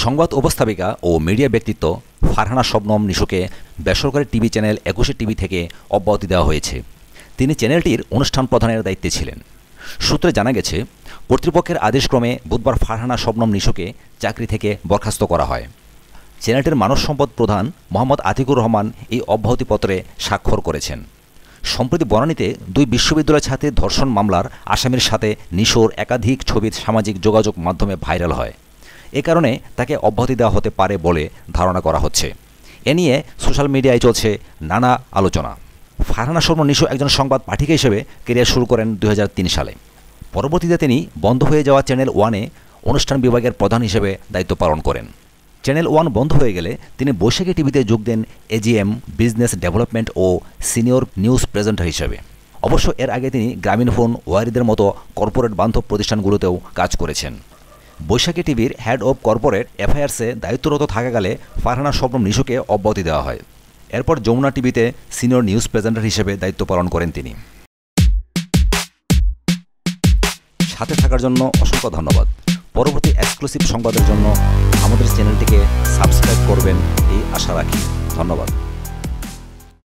সংবাদ উপস্থাপিকা ও মিডিয়া ব্যক্তিত্ব ফারহানা শবনম নিশুকে বেসরকারি টিভি চ্যানেল ২১ টিভি থেকে অব্যাহতি দেওয়া হয়েছে। তিনি চ্যানেলটির অনুষ্ঠান প্রধানের দায়িত্বে ছিলেন। সূত্রে জানা গেছে, কর্তৃপক্ষের আদেশক্রমে বুধবার ফারহানা শবনম নিশুকে চাকরি থেকে বরখাস্ত করা হয়। চ্যানেলটির মানব সম্পদ প্রধান মোহাম্মদ আতিকুর রহমান এই অব্যাহতিপত্রে স্বাক্ষর করেছেন। সম্প্রতি বনানীতে ২ বিশ্ববিদ্যালয় ছাত্রীর ধর্ষণ মামলার আসামির সাথে নিশোর একাধিক ছবি সামাজিক যোগাযোগ মাধ্যমে ভাইরাল হয়। এ কারণে তাকে অব্যাহতি দেওয়া হতে পারে বলে ধারণা করা হচ্ছে। এ নিয়ে সোশ্যাল মিডিয়ায় চলছে নানা আলোচনা। ফারহানা শবনম নিশু একজন সংবাদ পাঠিকা হিসেবে ক্যারিয়ার শুরু করেন ২০০৩ সালে। পরবর্তীতে তিনি বন্ধ হয়ে যাওয়া চ্যানেল ওয়ানে অনুষ্ঠান বিভাগের প্রধান হিসেবে দায়িত্ব পালন করেন। চ্যানেল ওয়ান বন্ধ হয়ে গেলে তিনি বৈশাখী টিভিতে যোগ দেন এজিএম, বিজনেস ডেভেলপমেন্ট ও সিনিয়র নিউজ প্রেজেন্টার হিসেবে। অবশ্য এর আগে তিনি গ্রামীণফোন, ওয়ারিদের মতো কর্পোরেট বান্ধব প্রতিষ্ঠানগুলোতেও কাজ করেছেন। বৈশাখী টিভির হেড অব কর্পোরেট অ্যাফেয়ার্সে দায়িত্বরত থাকাকালে ফারহানা শবনম নিশুকে অব্যাহতি দেওয়া হয়। এরপর যমুনা টিভিতে সিনিয়র নিউজ প্রেজেন্টার হিসেবে দায়িত্ব পালন করেন তিনি। সাথে থাকার জন্য অসংখ্য ধন্যবাদ। পরবর্তী এক্সক্লুসিভ সংবাদের জন্য আমাদের চ্যানেলটিকে সাবস্ক্রাইব করবেন এই আশা রাখি। ধন্যবাদ।